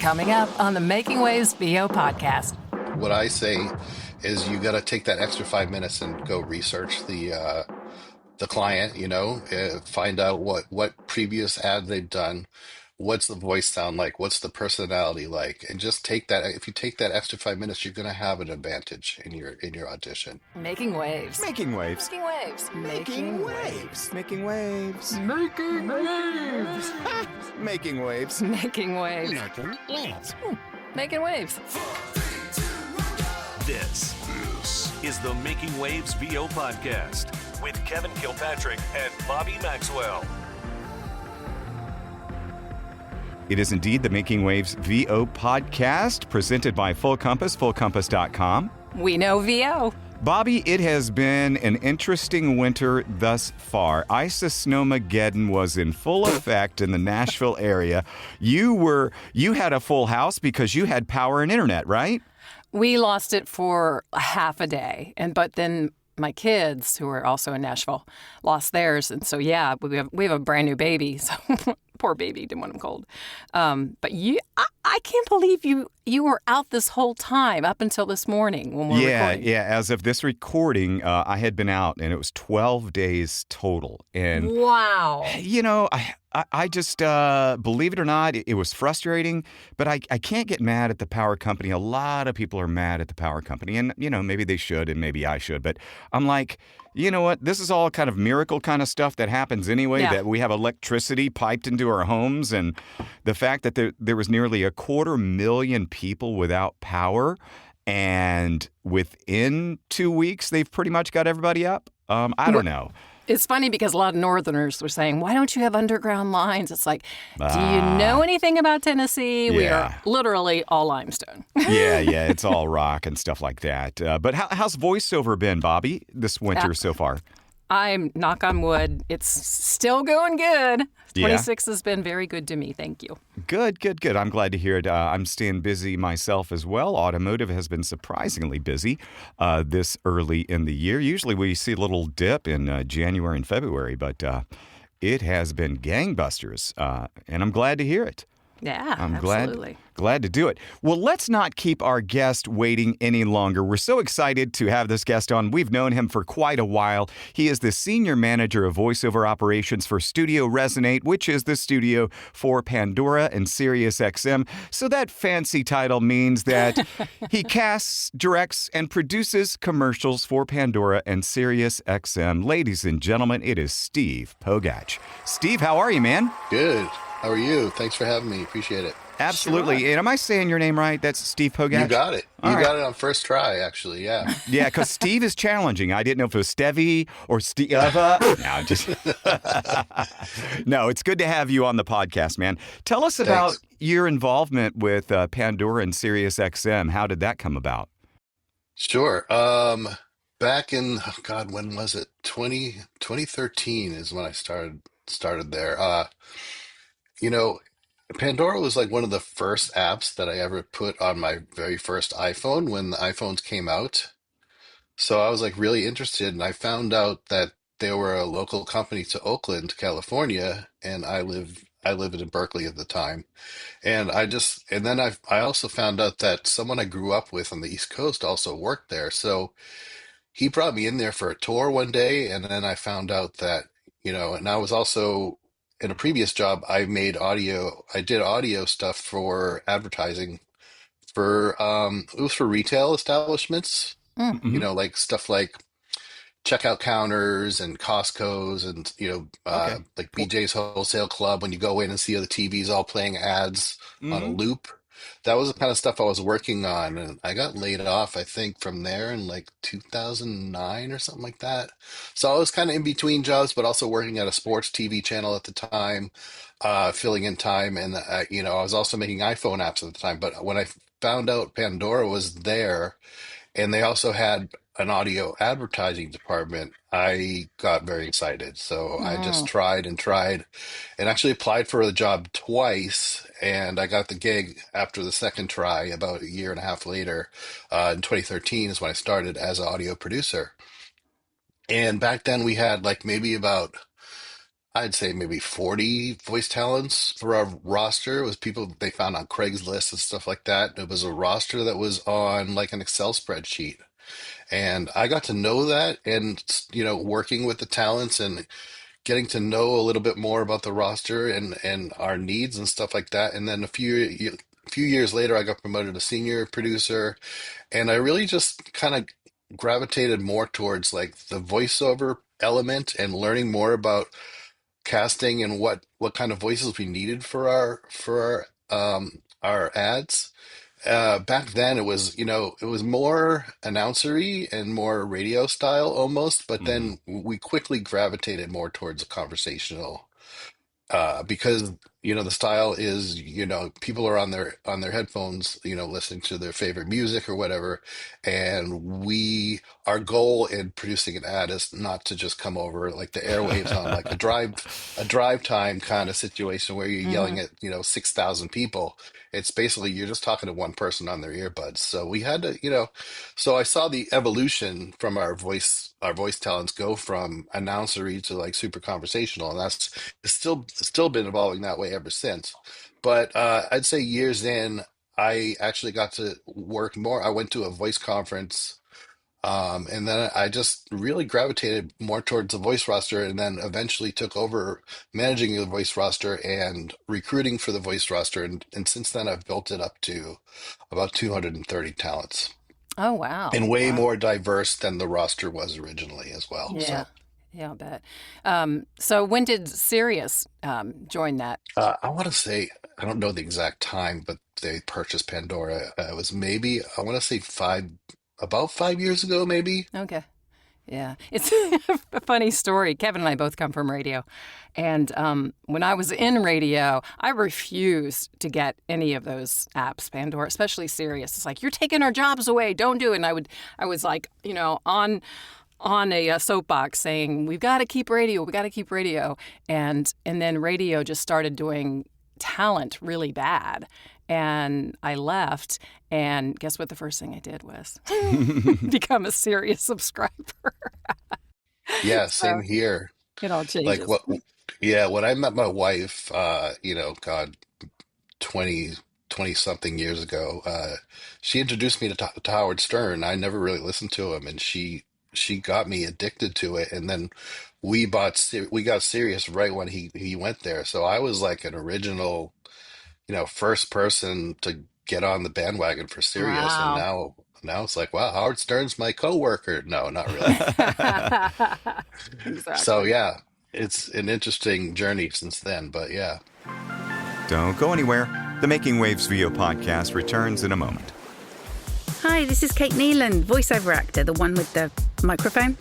Coming up on the Making Waves VO podcast. What I say is you got to take that extra 5 minutes and go research the client, find out what previous ad they've done, what's the voice sound like, what's the personality like, and just take that. If you take that extra 5 minutes, you're going to have an advantage in your audition. Making waves. Making waves. Making waves. Making waves. Making waves. Making waves. Making waves. Making waves. Making waves. Making waves. This is the Making Waves VO podcast with Kevin Kilpatrick and Bobby Maxwell. It is indeed the Making Waves VO podcast presented by Full Compass, fullcompass.com. We know VO. Bobby, it has been an interesting winter thus far. Ice Snowmageddon was in full effect in the Nashville area. You had a full house because you had power and internet, right? We lost it for half a day, but then my kids, who are also in Nashville, lost theirs, and so yeah, we have a brand new baby. So poor baby, didn't want him cold. But I can't believe you were out this whole time up until this morning when we're recording. Yeah. As of this recording, I had been out, and it was 12 days total. And wow. I just, believe it or not, it was frustrating, but I can't get mad at the power company. A lot of people are mad at the power company, and, maybe they should, and maybe I should, but I'm like, you know what? This is all kind of miracle kind of stuff that happens anyway, that we have electricity piped into our homes, and the fact that there was nearly 250,000 people without power, and within 2 weeks, they've pretty much got everybody up. I don't know. It's funny because a lot of Northerners were saying, why don't you have underground lines? It's like, do you know anything about Tennessee? We are literally all limestone. Yeah, it's all rock and stuff like that. But how's voiceover been, Bobby, this winter so far? I'm, knock on wood, it's still going good. 26 has been very good to me. Thank you. Good. I'm glad to hear it. I'm staying busy myself as well. Automotive has been surprisingly busy this early in the year. Usually we see a little dip in January and February, but it has been gangbusters, and I'm glad to hear it. Yeah, I'm absolutely. Glad to do it. Well, let's not keep our guest waiting any longer. We're so excited to have this guest on. We've known him for quite a while. He is the Senior Manager of Voiceover Operations for Studio Resonate, which is the studio for Pandora and SiriusXM. So that fancy title means that he casts, directs, and produces commercials for Pandora and SiriusXM. Ladies and gentlemen, it is Steve Pogatch. Steve, how are you, man? Good. How are you? Thanks for having me. Appreciate it. Absolutely. Sure. And am I saying your name right? That's Steve Pogatch? You got it. You got it on first try, actually. Yeah. Yeah, because Steve is challenging. I didn't know if it was Stevie or Steva. No, it's good to have you on the podcast, man. Tell us about your involvement with Pandora and SiriusXM. How did that come about? Sure. Back in, when was it? 2013 is when I started there. Pandora was like one of the first apps that I ever put on my very first iPhone when the iPhones came out. So I was like really interested, and I found out that they were a local company to Oakland, California, and I lived in Berkeley at the time. And then I also found out that someone I grew up with on the East Coast also worked there. So he brought me in there for a tour one day, and then I found out that, and I was also in a previous job, I did audio stuff for advertising it was for retail establishments, Mm-hmm. like stuff like checkout counters and Costco's and, like BJ's Wholesale Club, when you go in and see the TVs all playing ads on a loop. That was the kind of stuff I was working on, and I got laid off, I think, from there in like 2009 or something like that. So I was kind of in between jobs, but also working at a sports TV channel at the time, filling in time, and I was also making iPhone apps at the time. But when I found out Pandora was there, and they also had an audio advertising department, I got very excited. So I just tried and actually applied for the job twice. And I got the gig after the second try about a year and a half later. In 2013 is when I started as an audio producer. And back then we had like maybe about I'd say maybe 40 voice talents for our roster. It was people they found on Craigslist and stuff like that. It was a roster that was on like an Excel spreadsheet. And I got to know that and, working with the talents and getting to know a little bit more about the roster and our needs and stuff like that. And then a few years later, I got promoted to senior producer, and I really just kind of gravitated more towards like the voiceover element and learning more about casting and what kind of voices we needed for our ads. Back then it was more announcery and more radio style almost, but Hmm. then we quickly gravitated more towards a conversational because the style is people are on their headphones listening to their favorite music or whatever, and our goal in producing an ad is not to just come over like the airwaves on like a drive time kind of situation where you're Hmm. yelling at 6,000 people. It's basically you're just talking to one person on their earbuds, so we had to so I saw the evolution from our voice talents go from announcery to like super conversational, and that's it's still been evolving that way ever since. But I'd say years in, I actually got to work more. I went to a voice conference, and then I just really gravitated more towards the voice roster, and then eventually took over managing the voice roster and recruiting for the voice roster. And since then, I've built it up to about 230 talents, Oh, wow. and way Wow. more diverse than the roster was originally as well. Yeah. So. Yeah, I'll bet. So when did Sirius join that? I want to say, I don't know the exact time, but they purchased Pandora. It was maybe, I want to say about 5 years ago, maybe. Okay. Yeah. It's a funny story. Kevin and I both come from radio. And when I was in radio, I refused to get any of those apps, Pandora, especially Sirius. It's like, you're taking our jobs away. Don't do it. And I was like, on a soapbox saying, we've got to keep radio. We got to keep radio. And then radio just started doing talent really bad. And I left, and guess what the first thing I did was become a Sirius subscriber. Yeah, So same here. it all Like changes. yeah, when I met my wife, God, 20 something years ago, she introduced me to Howard Stern. I never really listened to him, and she got me addicted to it. And then we got Sirius right when he went there. So I was like an original, first person to get on the bandwagon for Sirius. And Wow. now it's like, wow, Howard Stern's my coworker. No, not really. So Exactly. yeah, it's an interesting journey since then, but yeah. Don't go anywhere. The Making Waves VO podcast returns in a moment. Hi, this is Kate Neeland, voiceover actor, the one with the microphone.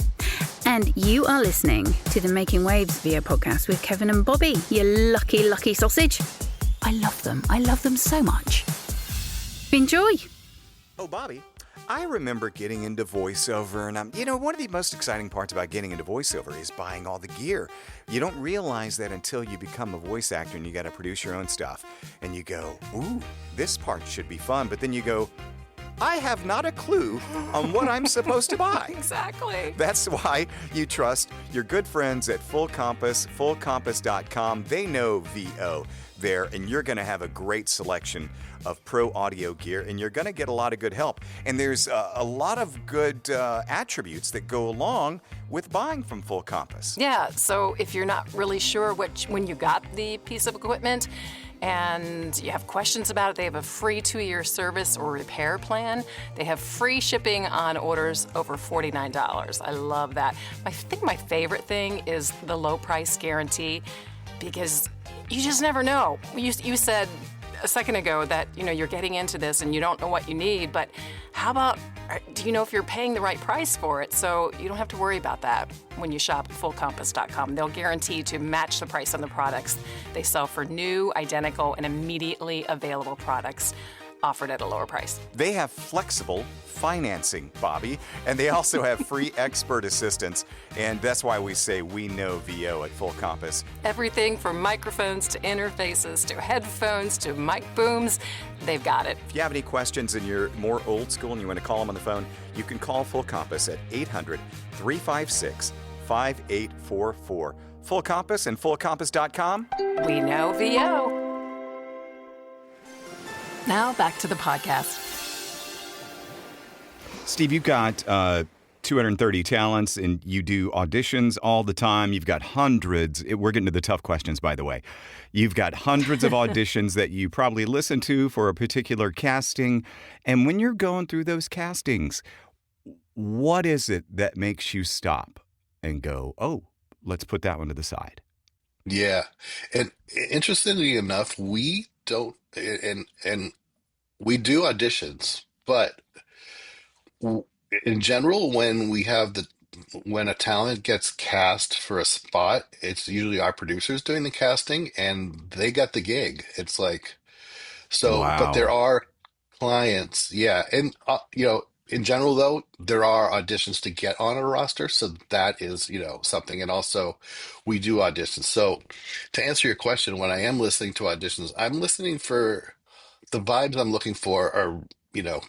And you are listening to the Making Waves VO podcast with Kevin and Bobby, you lucky, lucky sausage. I love them. I love them so much. Enjoy. Oh, Bobby, I remember getting into voiceover, and one of the most exciting parts about getting into voiceover is buying all the gear. You don't realize that until you become a voice actor and you got to produce your own stuff. And you go, ooh, this part should be fun. But then you go, I have not a clue on what I'm supposed to buy. Exactly. That's why you trust your good friends at Full Compass, fullcompass.com. They know VO there, and you're going to have a great selection of pro audio gear, and you're going to get a lot of good help. And there's a lot of good attributes that go along with buying from Full Compass. Yeah, so if you're not really sure when you got the piece of equipment and you have questions about it, they have a free 2-year service or repair plan. They have free shipping on orders over $49. I love that. I think my favorite thing is the low price guarantee, because you just never know. You said a second ago that you're getting into this and you don't know what you need, but how about, do you know if you're paying the right price for it? So you don't have to worry about that when you shop at fullcompass.com. They'll guarantee to match the price on the products they sell for new, identical, and immediately available products offered at a lower price. They have flexible financing, Bobby, and they also have free expert assistance, and that's why we say we know VO at Full Compass. Everything from microphones to interfaces to headphones to mic booms, they've got it. If you have any questions and you're more old school and you want to call them on the phone, you can call Full Compass at 800-356-5844. Full Compass and fullcompass.com. We know VO. Now back to the podcast. Steve, you've got 230 talents and you do auditions all the time. You've got hundreds. We're getting to the tough questions, by the way. You've got hundreds of auditions that you probably listen to for a particular casting. And when you're going through those castings, what is it that makes you stop and go, oh, let's put that one to the side? Yeah. And interestingly enough, we don't, and we do auditions, but in general, when a talent gets cast for a spot, it's usually our producers doing the casting and they got the gig. It's like, so, but there Wow. are clients, yeah. And, in general, though, there are auditions to get on a roster. So that is, something. And also, we do auditions. So to answer your question, when I am listening to auditions, I'm listening for the vibes I'm looking for are,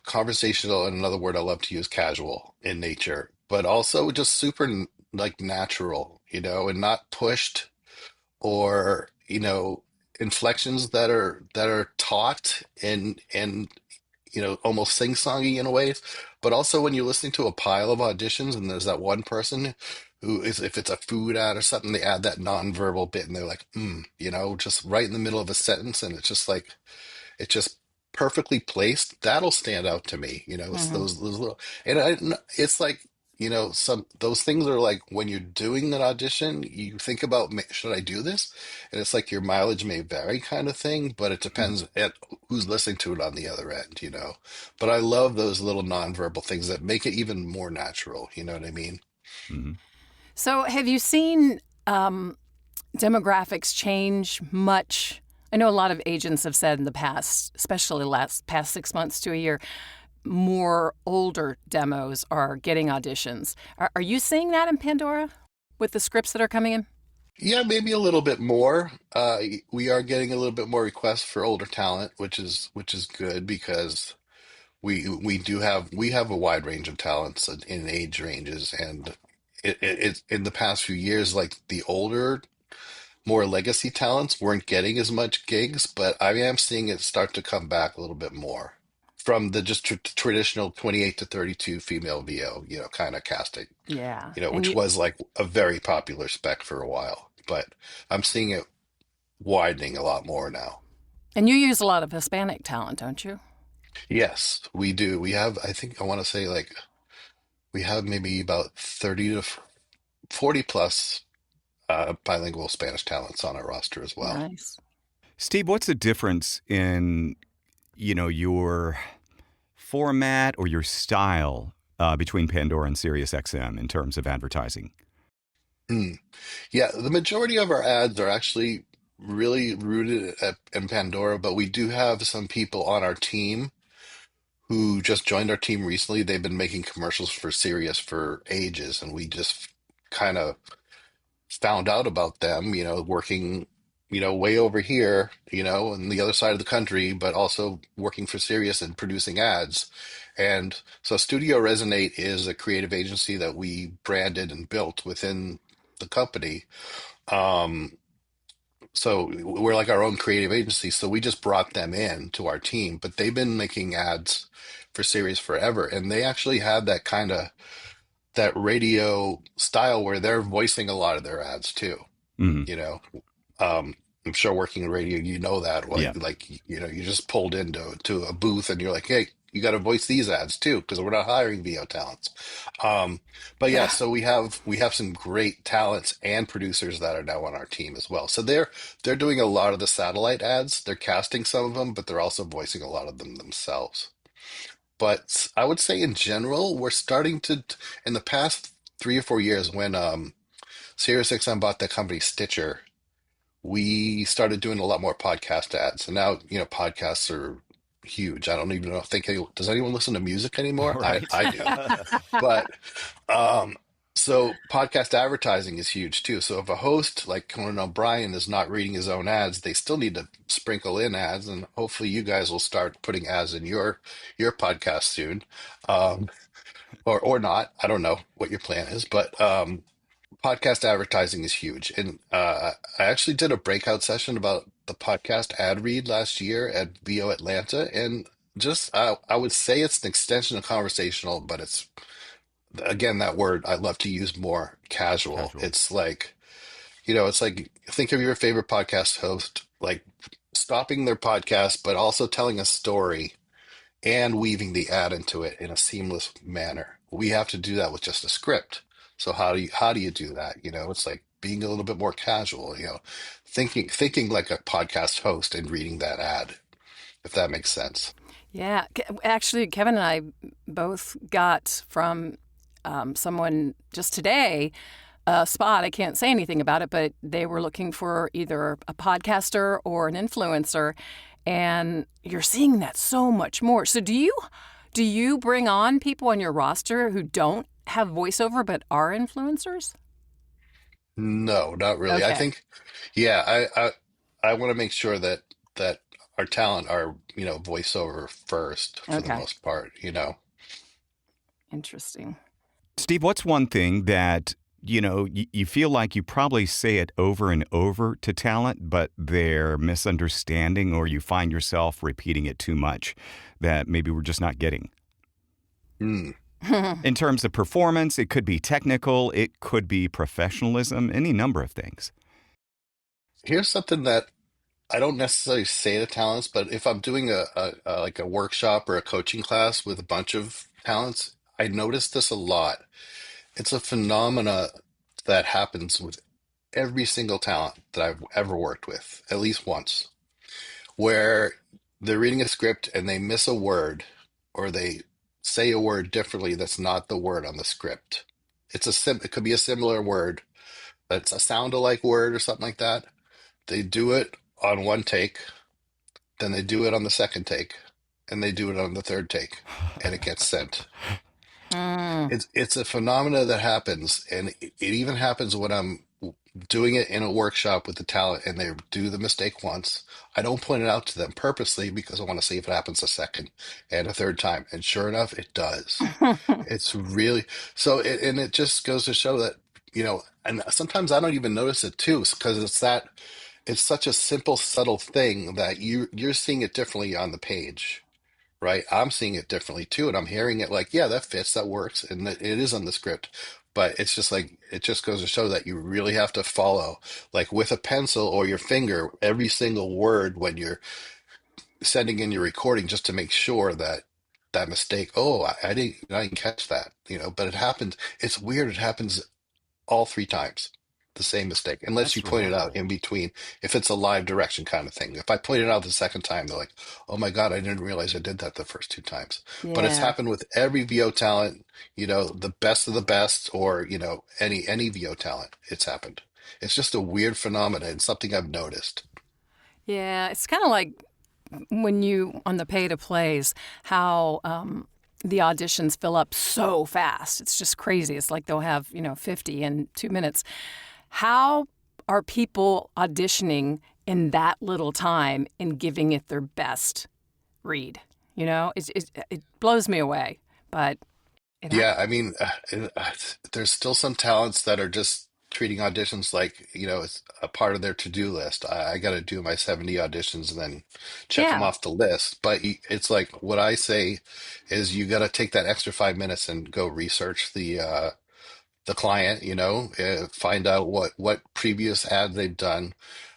conversational. And another word I love to use, casual in nature, but also just super like natural, and not pushed or, inflections that are taught and almost sing-songy in a ways. But also when you're listening to a pile of auditions and there's that one person who is, if it's a food ad or something, they add that nonverbal bit and they're like, just right in the middle of a sentence, and it's just like it's just perfectly placed. That'll stand out to me. It's Mm-hmm. those little, and it's like, some those things are like when you're doing an audition, you think about, should I do this? And it's like your mileage may vary kind of thing, but it depends at who's listening to it on the other end. But I love those little nonverbal things that make it even more natural. You know what I mean? Mm-hmm. So have you seen demographics change much? I know a lot of agents have said in the past, especially past 6 months to a year, more older demos are getting auditions. Are you seeing that in Pandora with the scripts that are coming in? Yeah, maybe a little bit more. We are getting a little bit more requests for older talent, which is good because we have a wide range of talents in age ranges, and it's in the past few years, like the older, more legacy talents weren't getting as much gigs, but I am seeing it start to come back a little bit more from the just traditional 28 to 32 female VO, kind of casting, Yeah. which was like a very popular spec for a while, but I'm seeing it widening a lot more now. And you use a lot of Hispanic talent, don't you? Yes, we do. We have, I think I want to say like we have maybe about 30 to 40 plus bilingual Spanish talents on our roster as well. Nice. Steve, what's the difference in, your format or your style between Pandora and SiriusXM in terms of advertising? Yeah, the majority of our ads are actually really rooted in Pandora, but we do have some people on our team who just joined our team recently. They've been making commercials for Sirius for ages, and we just kind of found out about them, working, way over here, on the other side of the country, but also working for Sirius and producing ads. And so Studio Resonate is a creative agency that we branded and built within the company. Um, so we're like our own creative agency. So we just brought them in to our team, but they've been making ads for Sirius forever. And they actually have that kind of that radio style where they're voicing a lot of their ads too. Mm-hmm. You know, I'm sure working in radio, that Yeah. like you just pulled to a booth and you're like, hey, you got to voice these ads too because we're not hiring VO talents. But yeah, so we have some great talents and producers that are now on our team as well. So they're doing a lot of the satellite ads. They're casting some of them, but they're also voicing a lot of them themselves. But I would say in general, we're starting to, in the past 3 or 4 years, when SiriusXM bought the company Stitcher, we started doing a lot more podcast ads. And now, podcasts are huge. I don't even know, does anyone listen to music anymore? Right. I do. But so podcast advertising is huge too. So if a host like Conan O'Brien is not reading his own ads, they still need to sprinkle in ads, and hopefully you guys will start putting ads in your podcast soon, or not. I don't know what your plan is, but podcast advertising is huge. And I actually did a breakout session about the podcast ad read last year at VO Atlanta. And just, I would say it's an extension of conversational, but it's, again, that word I love to use more, casual. Casual. It's like, it's like, think of your favorite podcast host, like stopping their podcast, but also telling a story and weaving the ad into it in a seamless manner. We have to do that with just a script. So how do you do that? It's like being a little bit more casual, thinking like a podcast host and reading that ad, if that makes sense. Yeah, actually, Kevin and I both got from someone just today a spot. I can't say anything about it, but they were looking for either a podcaster or an influencer, and you're seeing that so much more. So do you bring on people on your roster who don't have voiceover but are influencers? No, not really. I Okay. think, yeah, I want to make sure that our talent are, voiceover first for the Okay. most part. Interesting. Steve, what's one thing that you feel like you probably say it over and over to talent, but they're misunderstanding, or you find yourself repeating it too much that maybe we're just not getting? Hmm. In terms of performance, it could be technical, it could be professionalism, any number of things. Here's something that I don't necessarily say to talents, but if I'm doing a like a workshop or a coaching class with a bunch of talents, I notice this a lot. It's a phenomena that happens with every single talent that I've ever worked with, at least once, where they're reading a script and they miss a word or they say a word differently that's not the word on the script. It could be a similar word, that's a sound-alike word or something like that. They do it on one take, then they do it on the second take, and they do it on the third take, and it gets sent. Mm. It's a phenomena that happens, and it even happens when I'm doing it in a workshop with the talent and they do the mistake once. I don't point it out to them purposely because I want to see if it happens a second and a third time. And sure enough, it does. It's really so, and it just goes to show that, and sometimes I don't even notice it too, because it's such a simple, subtle thing that you're seeing it differently on the page, right? I'm seeing it differently too, and I'm hearing it like, yeah, that fits, that works, and it is on the script. But it's just like it just goes to show that you really have to follow, like with a pencil or your finger, every single word when you're sending in your recording, just to make sure that that mistake. Oh, I didn't catch that, But it happens. It's weird. It happens all three times, the same mistake, unless you That's point it out remarkable. in between, if it's a live direction kind of thing. If I point it out the second time, they're like, oh my God, I didn't realize I did that the first two times. But it's Yeah. happened with every VO talent, the best of the best, or, any VO talent. It's happened. It's just a weird phenomenon and something I've noticed. Yeah. It's kind of like when you on the pay to plays, how the auditions fill up so fast. It's just crazy. It's like they'll have 50 in 2 minutes. How are people auditioning in that little time and giving it their best read? It blows me away, but it Yeah, happens. I mean, there's still some talents that are just treating auditions like, it's a part of their to-do list. I got to do my 70 auditions and then check them Yeah. off the list. But it's like what I say is you got to take that extra 5 minutes and go research the client, find out what previous ad they've done,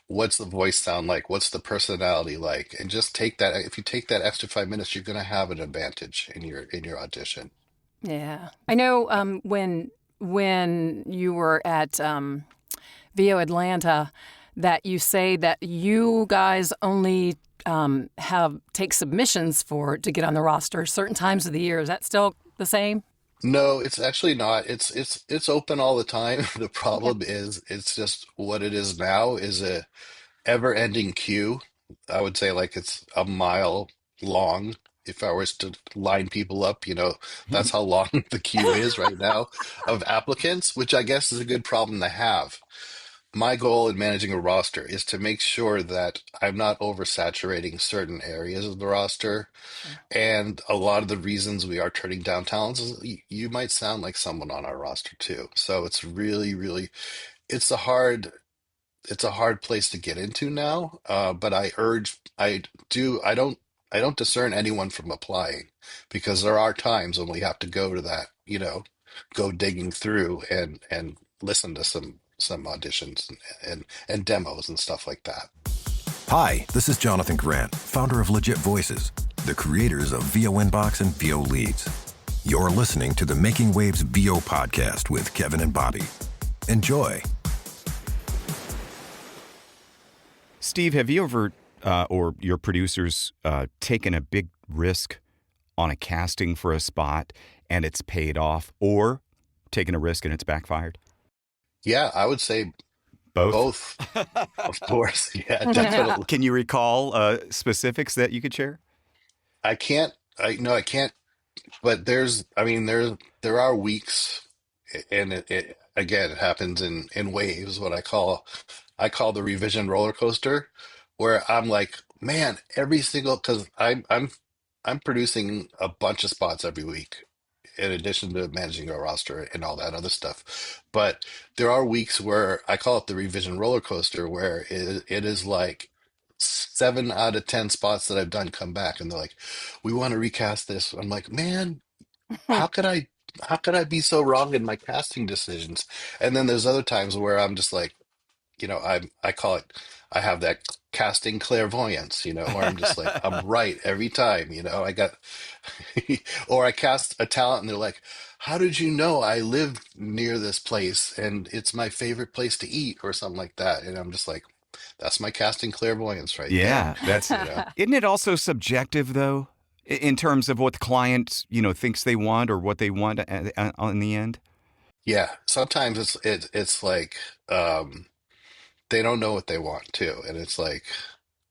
what's the voice sound like, what's the personality like, and just take that. If you take that extra 5 minutes, you're going to have an advantage in your audition. Yeah. I know when you were at VO Atlanta that you say that you guys only have take submissions to get on the roster certain times of the year. Is that still the same? No, it's actually not. It's open all the time. The Okay. problem is it's just what it is now is a ever-ending queue. I would say like it's a mile long. If I was to line people up, that's how long the queue is right now of applicants, which I guess is a good problem to have. my goal in managing a roster is to make sure that I'm not oversaturating certain areas of the roster. Sure. And a lot of the reasons we are turning down talents is you might sound like someone on our roster too. So it's really, really, it's a hard, it's a hard place to get into now. But I don't discern anyone from applying because there are times when we have to go to that, go digging through and listen to some auditions and demos and stuff like that. Hi, this is Jonathan Grant, founder of Legit Voices, the creators of VO Inbox and VO Leads. You're listening to the Making Waves VO podcast with Kevin and Bobby. Enjoy. Steve, have you ever, or your producers, taken a big risk on a casting for a spot and it's paid off, or taken a risk and it's backfired? Yeah, I would say both, of course. Yeah, definitely. Can you recall specifics that you could share? I can't. I can't. But there are weeks, and it again, it happens in waves. What I call the revision roller coaster, where I'm like, man, every single because I'm producing a bunch of spots every week, in addition to managing our roster and all that other stuff. But there are weeks where I call it the revision roller coaster, where it is like 7 out of 10 spots that I've done come back, and they're like, "We want to recast this." I'm like, "Man, how could I?" How could I be so wrong in my casting decisions? And then there's other times where I'm just like, I call it, I have that casting clairvoyance, where I'm just like, I'm right every time, I got, or I cast a talent and they're like, how did you know I live near this place and it's my favorite place to eat or something like that? And I'm just like, that's my casting clairvoyance right Yeah, there. that's Isn't it also subjective though, in terms of what the client thinks they want or what they want in the end? Yeah, sometimes it's like they don't know what they want too, and it's like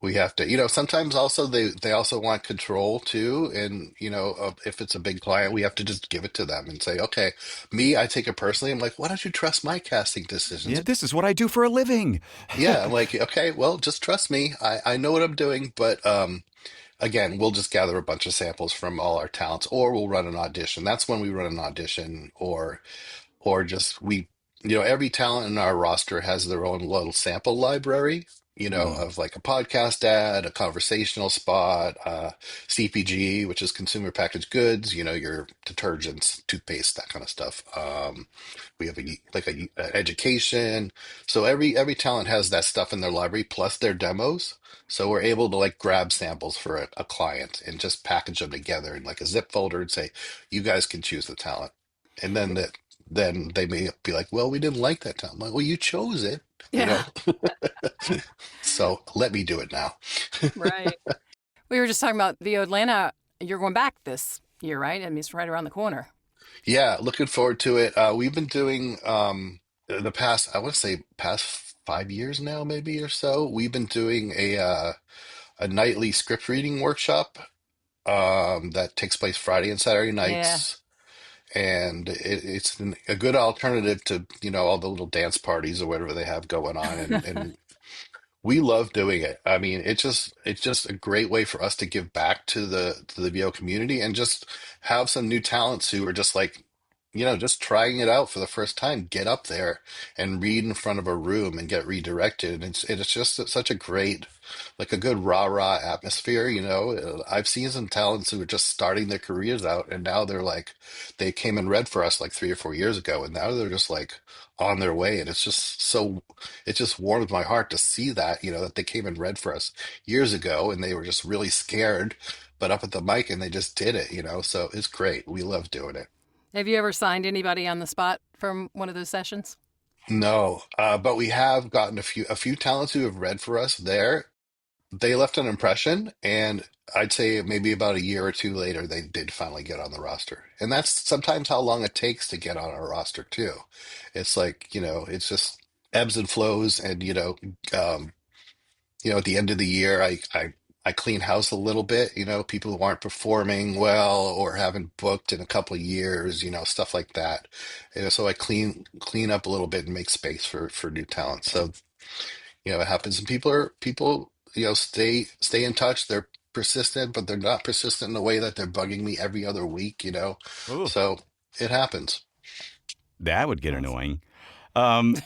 we have to, sometimes also they also want control too, and if it's a big client, we have to just give it to them and say, okay, I take it personally. I'm like, why don't you trust my casting Yeah, decisions? this is what I do for a living. Yeah, I'm like, okay, well, just trust me. I know what I'm doing, but again, we'll just gather a bunch of samples from all our talents, or we'll run an audition. That's when we run an audition, or just every talent in our roster has their own little sample library, of like a podcast ad, a conversational spot, CPG, which is consumer packaged goods, your detergents, toothpaste, that kind of stuff. We have a education. So every talent has that stuff in their library plus their demos. So we're able to like grab samples for a client and just package them together in like a zip folder and say, you guys can choose the talent. And then they may be like, well, we didn't like that talent. I'm like, well, you chose it, Yeah. So let me do it now. Right. We were just talking about the Atlanta. You're going back this year, right? I mean, it's right around the corner. Yeah, looking forward to it. We've been doing the past, I want to say past 5 years now, maybe or so. We've been doing a nightly script reading workshop that takes place Friday and Saturday Yeah. nights. And a good alternative to, all the little dance parties or whatever they have going on. And we love doing it. I mean, it's just a great way for us to give back to the VO community and just have some new talents who are just like, just trying it out for the first time, get up there and read in front of a room and get redirected. And it's just such a great, like a good rah-rah atmosphere, I've seen some talents who are just starting their careers out and now they're like, they came and read for us like 3 or 4 years ago and now they're just like on their way. And it just warms my heart to see that, that they came and read for us years ago and they were just really scared, but up at the mic and they just did it, so it's great. We love doing it. Have you ever signed anybody on the spot from one of those sessions? No, but we have gotten a few talents who have read for us there. They left an impression, and I'd say maybe about a year or two later, they did finally get on the roster. And that's sometimes how long it takes to get on our roster too. It's like, it's just ebbs and flows, and at the end of the year, I I clean house a little bit, people who aren't performing well or haven't booked in a couple of years, stuff like that. So I clean up a little bit and make space for new talent. So, it happens. And people, stay in touch. They're persistent, but they're not persistent in a way that they're bugging me every other week. Ooh, So it happens. that would get annoying. Um,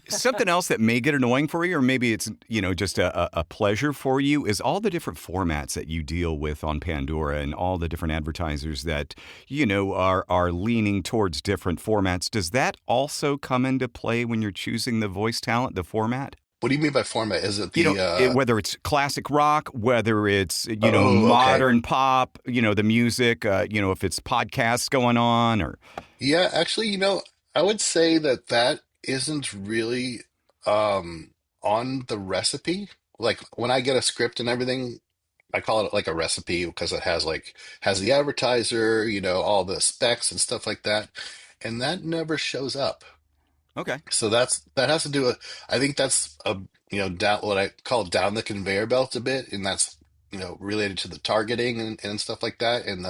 Something else that may get annoying for you, or maybe it's, just a pleasure for you, is all the different formats that you deal with on Pandora and all the different advertisers that, are leaning towards different formats. Does that also come into play when you're choosing the voice talent, the format? What do you mean by format? Is it the whether it's classic rock, whether it's, Oh, modern pop, the music, if it's podcasts going on or. Yeah, actually, I would say that isn't really on the recipe. Like when I get a script and everything, I call it like a recipe because it has the advertiser, all the specs and stuff like that, and that never shows up. Okay. So that has to do with, I think that's down what I call down the conveyor belt a bit, and that's related to the targeting and stuff like that, and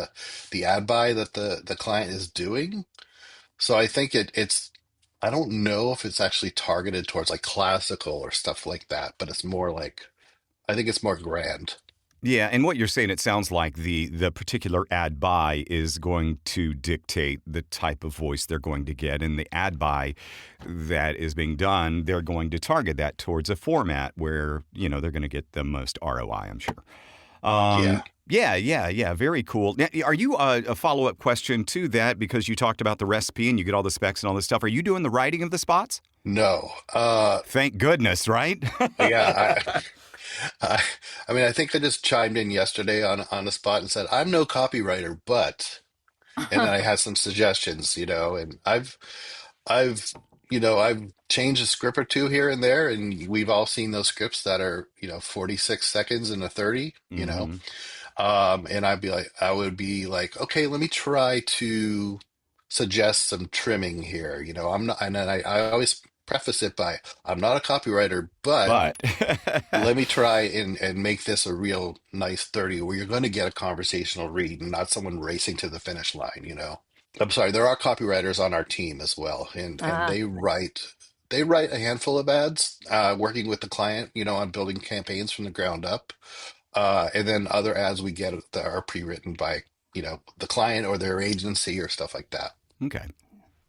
the ad buy that the client is doing. So I think it's I don't know if it's actually targeted towards like classical or stuff like that, but it's more like I think it's more grand. Yeah, and what you're saying, it sounds like the particular ad buy is going to dictate the type of voice they're going to get, and the ad buy that is being done, they're going to target that towards a format where, they're going to get the most ROI, I'm sure. Yeah. Very cool. Now, are you a follow-up question to that, because you talked about the recipe and you get all the specs and all this stuff? Are you doing the writing of the spots? No. Thank goodness, right? Yeah. I think I just chimed in yesterday on the spot and said, I'm no copywriter, but, and then I had some suggestions, and I've changed a script or two here and there, and we've all seen those scripts that are, 46 seconds and a 30, Mhm. And I would be like, okay, let me try to suggest some trimming here. I'm not, and then I always preface it by, I'm not a copywriter, but let me try and make this a real nice 30 where you're going to get a conversational read and not someone racing to the finish line. I'm sorry, there are copywriters on our team as well, and they write a handful of ads, working with the client, on building campaigns from the ground up. And then other ads we get that are pre-written by, the client or their agency or stuff like that. Okay.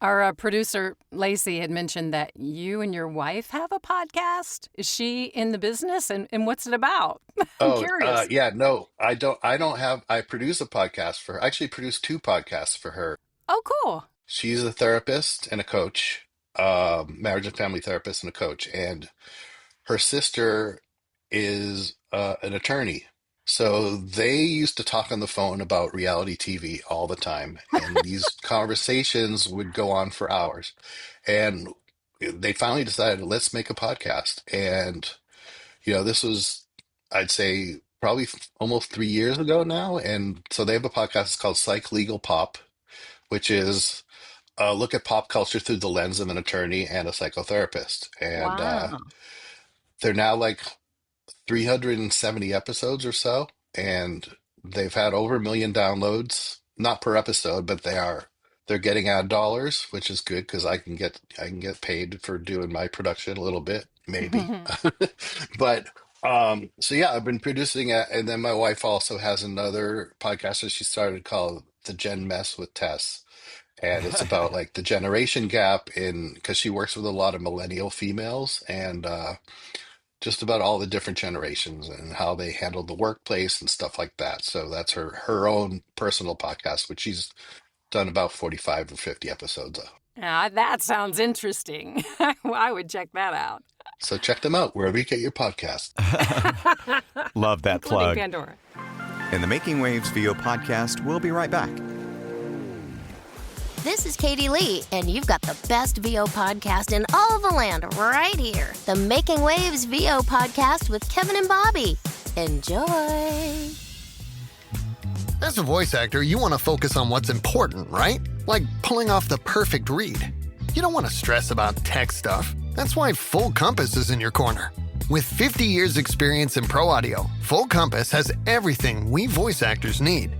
Our producer, Lacey, had mentioned that you and your wife have a podcast. Is she in the business, and what's it about? I'm curious. Yeah, no, I don't have, I produce a podcast for her. I actually produced 2 podcasts for her. Oh, cool. She's a therapist and a coach, marriage and family therapist and a coach. And her sister is an attorney. So they used to talk on the phone about reality TV all the time. And these conversations would go on for hours. And they finally decided, let's make a podcast. And, this was, I'd say, probably almost 3 years ago now. And so they have a podcast, it's called Psych Legal Pop, which is a look at pop culture through the lens of an attorney and a psychotherapist. And Wow. they're now like 370 episodes or so, and they've had over 1 million downloads, not per episode, but they're getting ad dollars, which is good because I can get paid for doing my production a little bit, maybe. But so yeah, I've been producing it, and then my wife also has another podcast that she started called The Gen Mess with Tess. And it's about like the generation gap because she works with a lot of millennial females, and just about all the different generations and how they handle the workplace and stuff like that. So that's her own personal podcast, which she's done about 45 or 50 episodes of. That sounds interesting. I would check that out. So check them out wherever you get your podcast. Love that Including plug. Pandora. And the Making Waves VO podcast, we'll be right back. This is Katie Lee, and you've got the best VO podcast in all of the land right here. The Making Waves VO podcast with Kevin and Bobby. Enjoy. As a voice actor, you want to focus on what's important, right? Like pulling off the perfect read. You don't want to stress about tech stuff. That's why Full Compass is in your corner. With 50 years experience in pro audio, Full Compass has everything we voice actors need.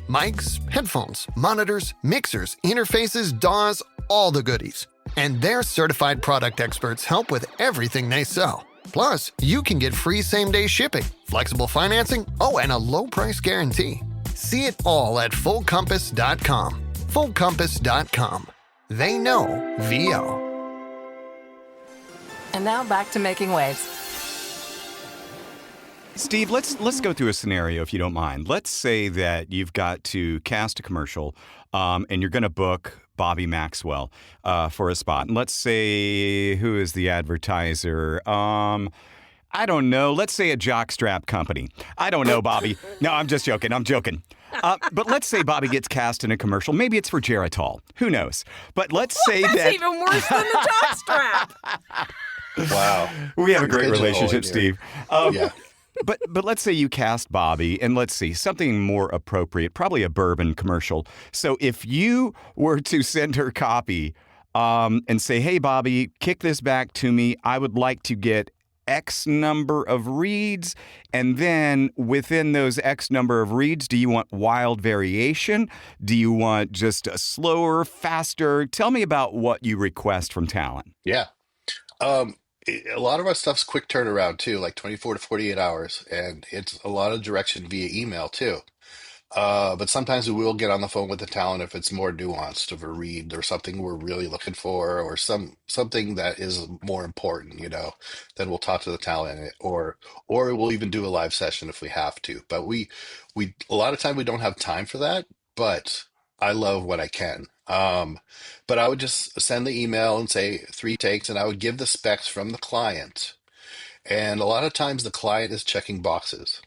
Mics, headphones, monitors, mixers, interfaces, DAWs, all the goodies. And their certified product experts help with everything they sell. Plus, you can get free same-day shipping, flexible financing, and a low-price guarantee. See it all at fullcompass.com. Fullcompass.com. They know VO. And now back to Making Waves. Steve, let's go through a scenario, if you don't mind. Let's say that you've got to cast a commercial, and you're going to book Bobby Maxwell for a spot. And let's say, who is the advertiser? I don't know. Let's say a jockstrap company. I don't know, Bobby. No, I'm just joking. But let's say Bobby gets cast in a commercial. Maybe it's for Geritol. Who knows? But let's say That's even worse than the jockstrap. Wow. We have a great relationship, Steve. Yeah. But let's say you cast Bobby, and let's see, something more appropriate, probably a bourbon commercial. So if you were to send her copy and say, hey, Bobby, kick this back to me. I would like to get X number of reads, and then within those X number of reads, do you want wild variation? Do you want just a slower, faster? Tell me about what you request from talent. Yeah. A lot of our stuff's quick turnaround too, like 24 to 48 hours, and it's a lot of direction via email too. But sometimes we will get on the phone with the talent if it's more nuanced of a read or something we're really looking for, or something that is more important, then we'll talk to the talent, or we'll even do a live session if we have to. But we a lot of time we don't have time for that, but I love what I can. But I would just send the email and say 3 takes, and I would give the specs from the client. And a lot of times the client is checking boxes.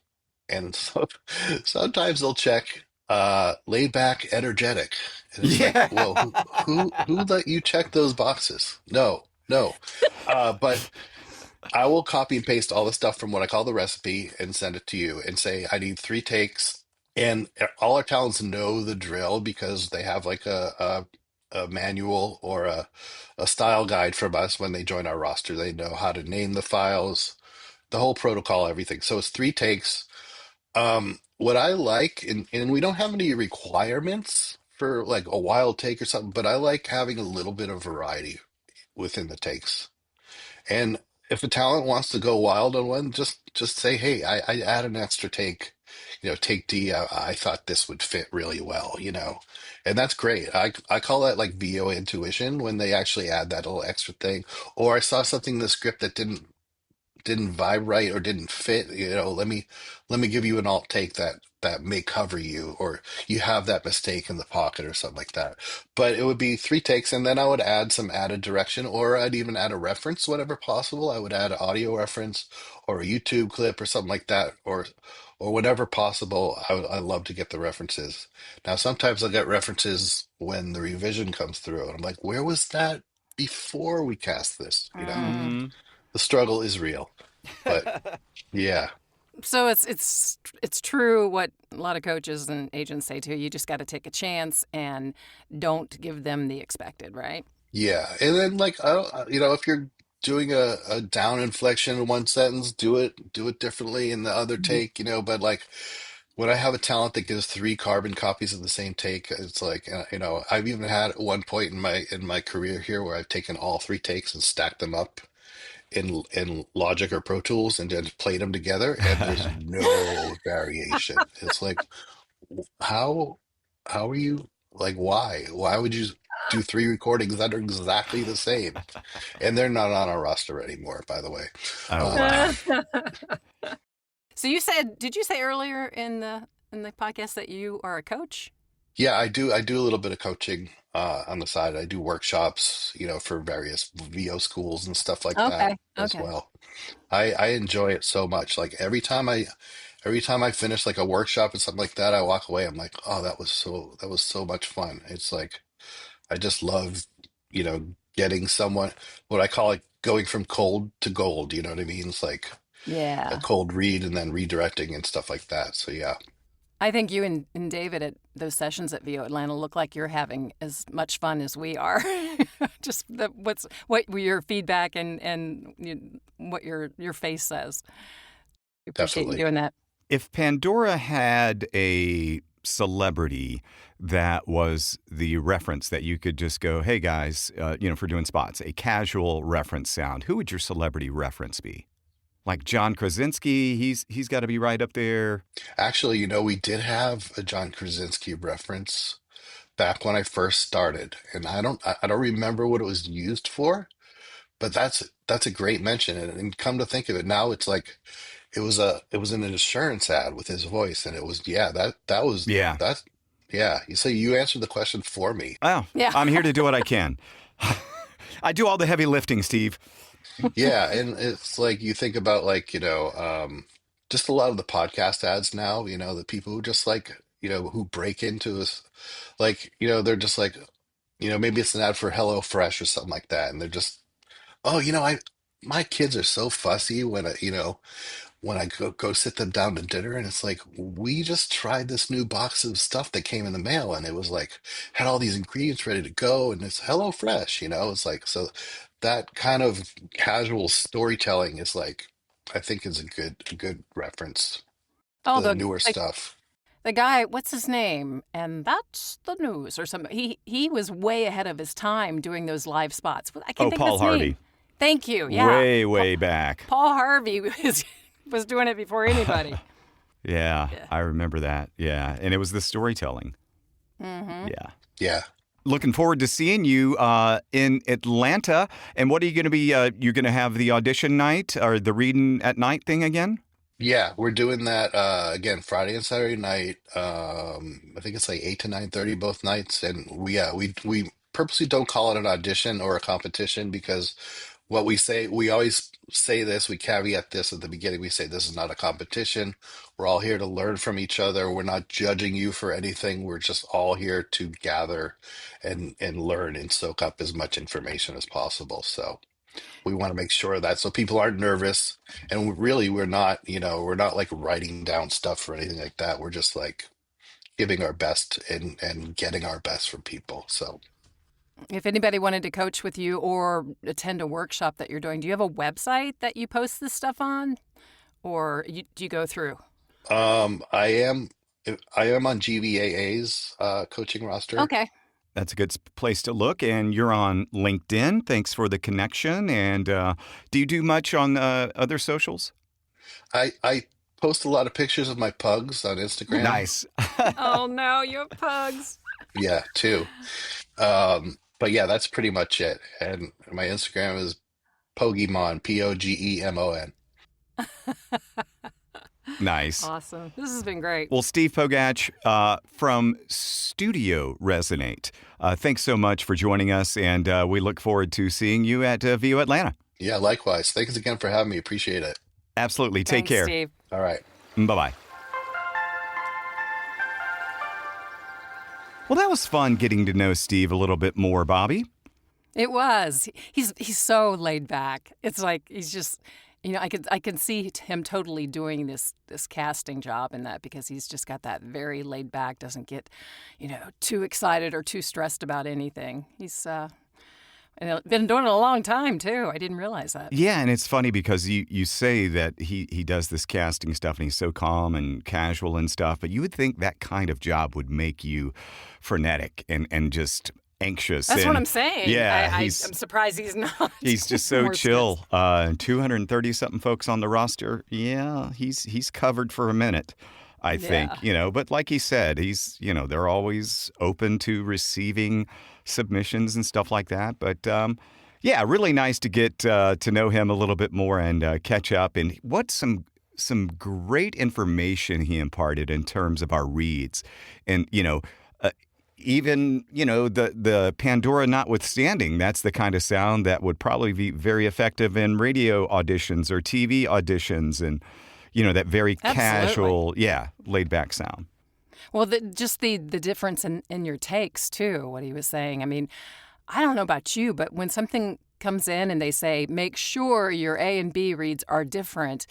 And so, sometimes they'll check laid back, energetic. And it's like, whoa, who let you check those boxes? No. But I will copy and paste all the stuff from what I call the recipe and send it to you and say, I need 3 takes. And all our talents know the drill because they have like a manual or a style guide from us when they join our roster. They know how to name the files, the whole protocol, everything. So it's 3 takes. What I like, and we don't have any requirements for like a wild take or something, but I like having a little bit of variety within the takes. And if a talent wants to go wild on one, just say, hey, I add an extra take. Take D, I thought this would fit really well, and that's great. I call that like VO intuition when they actually add that little extra thing. Or I saw something in the script that didn't vibe right or didn't fit. Let me give you an alt take that may cover you, or you have that mistake in the pocket or something like that. But it would be 3 takes, and then I would add some added direction, or I'd even add a reference whenever possible. I would add an audio reference or a YouTube clip or something like that, or whenever possible. I love to get the references. Now sometimes I'll get references when the revision comes through, and I'm like, where was that before we cast this? Mm-hmm. The struggle is real, but yeah. So it's true what a lot of coaches and agents say too. You just got to take a chance and don't give them the expected, right? Yeah, and then like if you're doing a down inflection in one sentence, do it differently in the other take, But like when I have a talent that gives 3 carbon copies of the same take, it's like I've even had at one point in my career here where I've taken all 3 takes and stacked them up in Logic or Pro Tools and then played them together, and there's no variation. It's like, how are you, like, why would you do 3 recordings that are exactly the same? And they're not on our roster anymore, by the way. Oh, wow. So did you say earlier in the podcast that you are a coach? Yeah, I do a little bit of coaching on the side. I do workshops, for various VO schools and stuff like that as well. I enjoy it so much. Like every time I finish like a workshop and something like that, I walk away. I'm like, oh, that was so much fun. It's like I just love, getting someone, what I call it, going from cold to gold. You know what I mean? It's like a cold read and then redirecting and stuff like that. So yeah. I think you and David at those sessions at VO Atlanta look like you're having as much fun as we are. Just what your feedback and what your face says. We appreciate Definitely. you doing that. If Pandora had a celebrity that was the reference that you could just go, hey guys, for doing spots, a casual reference sound, who would your celebrity reference be? Like John Krasinski, he's got to be right up there. Actually, we did have a John Krasinski reference back when I first started, and I don't remember what it was used for, but that's a great mention. And come to think of it, now it's like it was an insurance ad with his voice, and it was that was Yeah. that yeah. You say you answered the question for me. Oh, Yeah. I'm here to do what I can. I do all the heavy lifting, Steve. Yeah, and it's like you think about just a lot of the podcast ads now, the people who just who break into us, they're just like, maybe it's an ad for HelloFresh or something like that, and they're just, oh, my kids are so fussy when I go sit them down to dinner, and it's like, we just tried this new box of stuff that came in the mail, and it was like had all these ingredients ready to go, and it's HelloFresh, it's like, so that kind of casual storytelling is like, I think is a good reference Oh, to the newer stuff. the guy, what's his name? And that's the news or something. He was way ahead of his time doing those live spots. I can't think Paul of his name. Harvey. Thank you. Yeah. Way back. Paul Harvey was doing it before anybody. Yeah, I remember that. Yeah, and it was the storytelling. Mm-hmm. Yeah. Looking forward to seeing you in Atlanta. And what are you going to be? You're going to have the audition night or the reading at night thing again? Yeah, we're doing that again Friday and Saturday night. I think it's like 8 to 9:30 both nights, and we purposely don't call it an audition or a competition, because what we always say this, we caveat this at the beginning. We say this is not a competition. We're all here to learn from each other. We're not judging you for anything. We're just all here to gather and learn and soak up as much information as possible. So we want to make sure that so people aren't nervous, and really we're not like writing down stuff or anything like that. We're just like giving our best and getting our best from people. So If anybody wanted to coach with you or attend a workshop that you're doing, do you have a website that you post this stuff on, or do you go through? I am on GVAA's coaching roster. Okay. That's a good place to look. And you're on LinkedIn. Thanks for the connection. And do you do much on other socials? I post a lot of pictures of my pugs on Instagram. Nice. Oh no, you have pugs. Yeah, too. But yeah, that's pretty much it. And my Instagram is Pogemon, Pogemon. Nice. Awesome. This has been great. Well, Steve Pogatch from Studio Resonate, thanks so much for joining us, and we look forward to seeing you at VO Atlanta. Yeah, likewise. Thanks again for having me. Appreciate it. Absolutely. Take Thanks, care. Steve. All right. Bye-bye. Well, that was fun getting to know Steve a little bit more, Bobby. It was. He's so laid back. It's like he's just, I can see him totally doing this casting job in that, because he's just got that very laid back, doesn't get, too excited or too stressed about anything. He's been doing it a long time too. I didn't realize that. Yeah, and it's funny because you say that he does this casting stuff and he's so calm and casual and stuff, but you would think that kind of job would make you frenetic and just anxious. That's what I'm saying. Yeah, I'm surprised he's not. He's just so more chill. 230-something folks on the roster. Yeah, he's covered for a minute, I think. But like he said, he's they're always open to receiving submissions and stuff like that. But yeah, really nice to get to know him a little bit more and catch up. And what some great information he imparted in terms of our reads, and even, the Pandora notwithstanding, that's the kind of sound that would probably be very effective in radio auditions or TV auditions, and, that very casual, laid back sound. Well, just the difference in your takes, too, what he was saying. I mean, I don't know about you, but when something comes in and they say, make sure your A and B reads are different,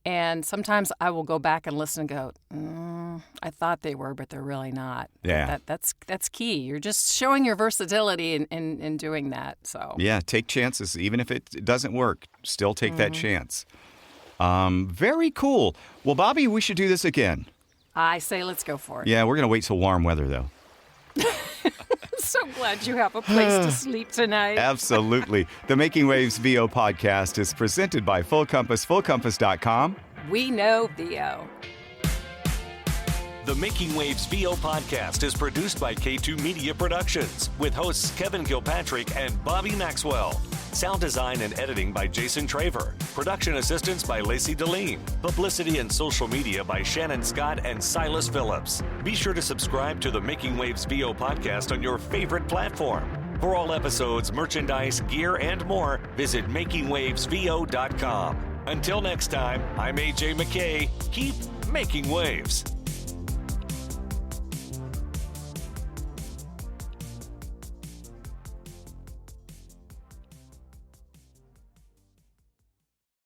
And sometimes I will go back and listen and go, I thought they were, but they're really not. Yeah. That's key. You're just showing your versatility in doing that. So Yeah, take chances. Even if it doesn't work, still take that chance. Very cool. Well, Bobby, we should do this again. I say let's go for it. Yeah, we're going to wait till warm weather, though. So glad you have a place to sleep tonight. Absolutely. The Making Waves VO podcast is presented by Full Compass, fullcompass.com. We know VO. The Making Waves VO podcast is produced by K2 Media Productions with hosts Kevin Kilpatrick and Bobby Maxwell. Sound design and editing by Jason Traver. Production assistance by Lacey Deline. Publicity and social media by Shannon Scott and Silas Phillips. Be sure to subscribe to the Making Waves VO podcast on your favorite platform. For all episodes, merchandise, gear, and more, visit makingwavesvo.com. Until next time, I'm AJ McKay. Keep making waves.